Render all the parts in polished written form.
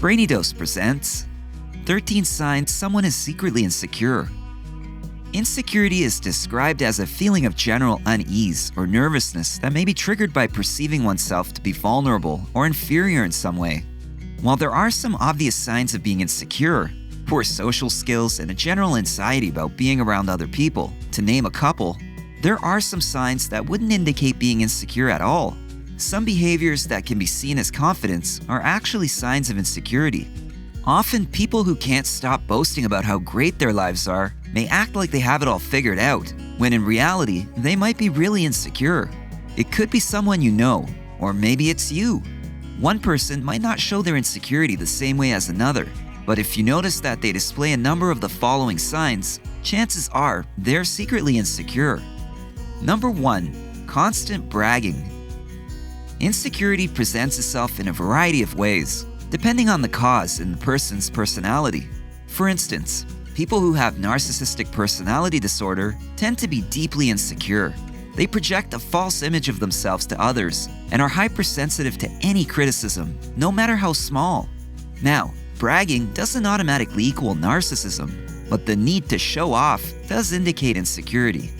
Brainy Dose presents 13 Signs Someone is Secretly Insecure. Insecurity is described as a feeling of general unease or nervousness that may be triggered by perceiving oneself to be vulnerable or inferior in some way. While there are some obvious signs of being insecure, poor social skills and a general anxiety about being around other people, to name a couple, there are some signs that wouldn't indicate being insecure at all. Some behaviors that can be seen as confidence are actually signs of insecurity. Often, people who can't stop boasting about how great their lives are may act like they have it all figured out, when in reality, they might be really insecure. It could be someone you know, or maybe it's you. One person might not show their insecurity the same way as another, but if you notice that they display a number of the following signs, chances are they're secretly insecure. Number 1. Constant bragging. Insecurity presents itself in a variety of ways, depending on the cause and the person's personality. For instance, people who have narcissistic personality disorder tend to be deeply insecure. They project a false image of themselves to others and are hypersensitive to any criticism, no matter how small. Now, bragging doesn't automatically equal narcissism, but the need to show off does indicate insecurity.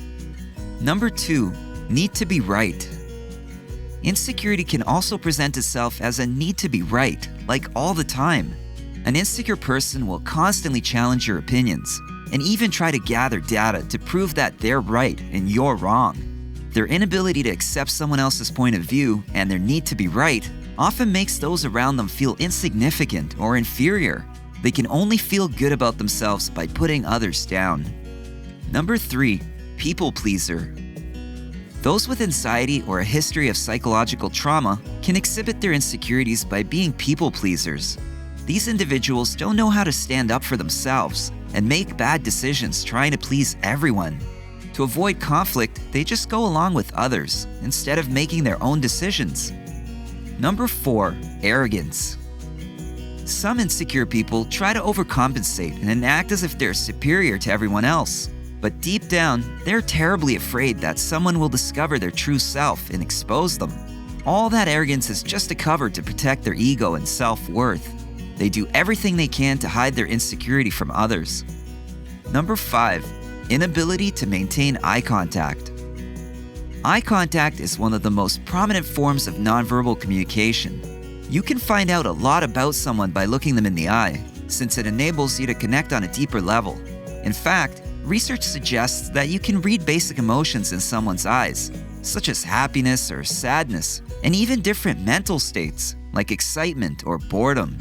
Number 2. Need to be right. Insecurity can also present itself as a need to be right, like all the time. An insecure person will constantly challenge your opinions and even try to gather data to prove that they're right and you're wrong. Their inability to accept someone else's point of view and their need to be right often makes those around them feel insignificant or inferior. They can only feel good about themselves by putting others down. Number 3. People pleaser. Those with anxiety or a history of psychological trauma can exhibit their insecurities by being people pleasers. These individuals don't know how to stand up for themselves and make bad decisions trying to please everyone. To avoid conflict, they just go along with others instead of making their own decisions. Number 4. Arrogance. Some insecure people try to overcompensate and act as if they're superior to everyone else. But deep down, they're terribly afraid that someone will discover their true self and expose them. All that arrogance is just a cover to protect their ego and self-worth. They do everything they can to hide their insecurity from others. Number 5. Inability to maintain eye contact. Eye contact is one of the most prominent forms of nonverbal communication. You can find out a lot about someone by looking them in the eye, since it enables you to connect on a deeper level. In fact, research suggests that you can read basic emotions in someone's eyes, such as happiness or sadness, and even different mental states, like excitement or boredom.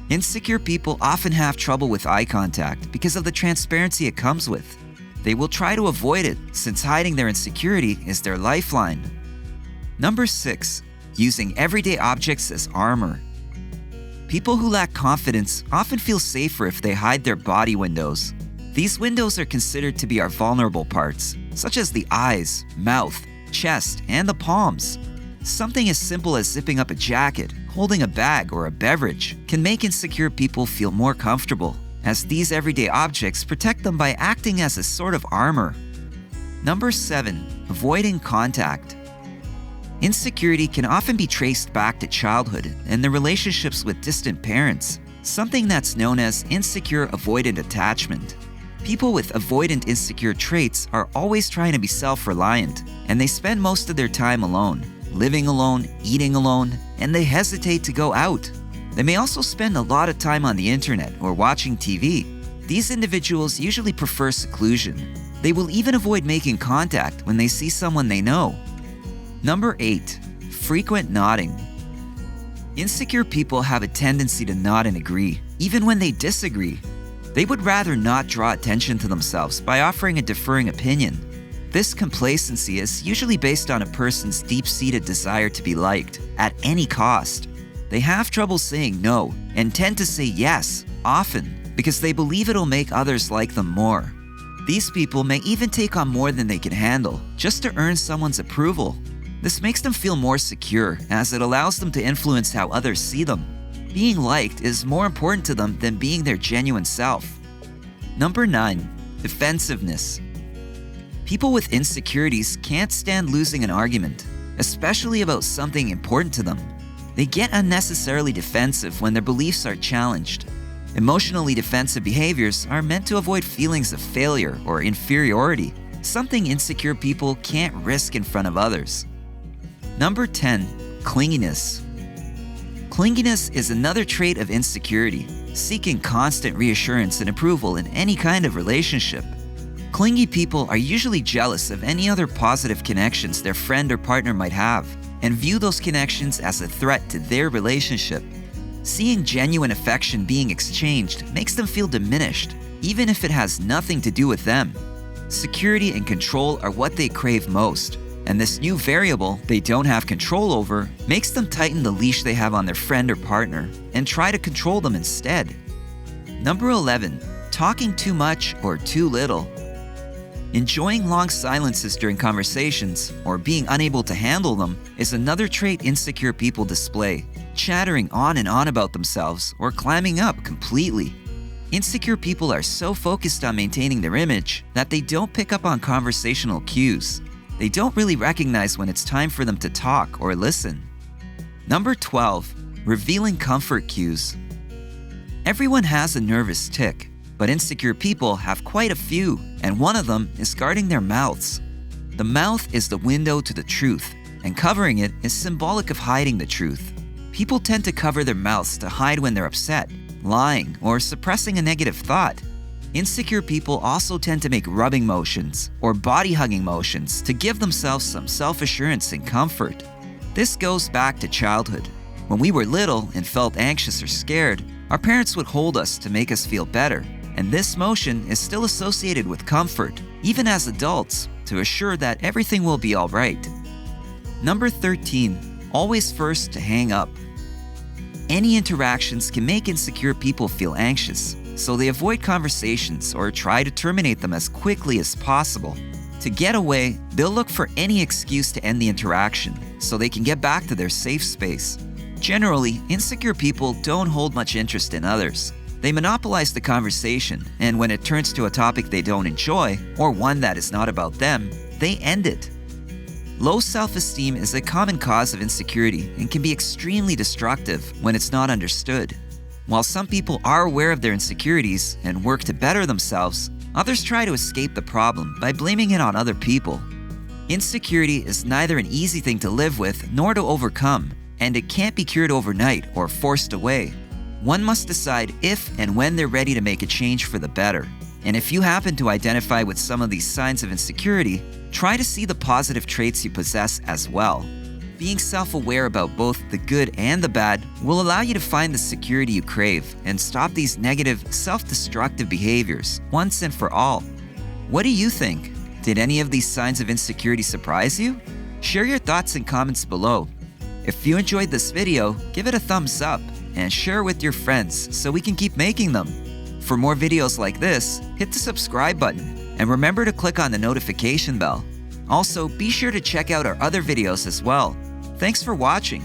Insecure people often have trouble with eye contact because of the transparency it comes with. They will try to avoid it, since hiding their insecurity is their lifeline. Number 6. Using everyday objects as armor. People who lack confidence often feel safer if they hide their body windows. These windows are considered to be our vulnerable parts, such as the eyes, mouth, chest, and the palms. Something as simple as zipping up a jacket, holding a bag, or a beverage can make insecure people feel more comfortable, as these everyday objects protect them by acting as a sort of armor. Number 7. Avoiding contact. Insecurity can often be traced back to childhood and the relationships with distant parents, something that's known as insecure avoidant attachment. People with avoidant insecure traits are always trying to be self-reliant, and they spend most of their time alone, living alone, eating alone, and they hesitate to go out. They may also spend a lot of time on the internet or watching TV. These individuals usually prefer seclusion. They will even avoid making contact when they see someone they know. Number 8. Frequent nodding. Insecure people have a tendency to nod and agree, even when they disagree. They would rather not draw attention to themselves by offering a deferring opinion. This complacency is usually based on a person's deep-seated desire to be liked at any cost. They have trouble saying no and tend to say yes often because they believe it'll make others like them more. These people may even take on more than they can handle just to earn someone's approval. This makes them feel more secure, as it allows them to influence how others see them. Being liked is more important to them than being their genuine self. Number 9. Defensiveness. People with insecurities can't stand losing an argument, especially about something important to them. They get unnecessarily defensive when their beliefs are challenged. Emotionally defensive behaviors are meant to avoid feelings of failure or inferiority, something insecure people can't risk in front of others. Number 10. Clinginess. Clinginess is another trait of insecurity, seeking constant reassurance and approval in any kind of relationship. Clingy people are usually jealous of any other positive connections their friend or partner might have, and view those connections as a threat to their relationship. Seeing genuine affection being exchanged makes them feel diminished, even if it has nothing to do with them. Security and control are what they crave most, and this new variable they don't have control over makes them tighten the leash they have on their friend or partner and try to control them instead. Number 11. Talking too much or too little. Enjoying long silences during conversations or being unable to handle them is another trait insecure people display, chattering on and on about themselves or climbing up completely. Insecure people are so focused on maintaining their image that they don't pick up on conversational cues. They don't really recognize when it's time for them to talk or listen. Number 12. Revealing comfort cues. Everyone has a nervous tic, but insecure people have quite a few, and one of them is guarding their mouths. The mouth is the window to the truth, and covering it is symbolic of hiding the truth. People tend to cover their mouths to hide when they're upset, lying, or suppressing a negative thought. Insecure people also tend to make rubbing motions or body hugging motions to give themselves some self-assurance and comfort. This goes back to childhood. When we were little and felt anxious or scared, our parents would hold us to make us feel better, and this motion is still associated with comfort, even as adults, to assure that everything will be all right. Number 13. Always first to hang up. Any interactions can make insecure people feel anxious, so they avoid conversations or try to terminate them as quickly as possible. To get away, they'll look for any excuse to end the interaction so they can get back to their safe space. Generally, insecure people don't hold much interest in others. They monopolize the conversation, and when it turns to a topic they don't enjoy, or one that is not about them, they end it. Low self-esteem is a common cause of insecurity and can be extremely destructive when it's not understood. While some people are aware of their insecurities and work to better themselves, others try to escape the problem by blaming it on other people. Insecurity is neither an easy thing to live with nor to overcome, and it can't be cured overnight or forced away. One must decide if and when they're ready to make a change for the better. And if you happen to identify with some of these signs of insecurity, try to see the positive traits you possess as well. Being self-aware about both the good and the bad will allow you to find the security you crave and stop these negative, self-destructive behaviors once and for all. What do you think? Did any of these signs of insecurity surprise you? Share your thoughts and comments below. If you enjoyed this video, give it a thumbs up and share with your friends so we can keep making them. For more videos like this, hit the subscribe button and remember to click on the notification bell. Also, be sure to check out our other videos as well. Thanks for watching.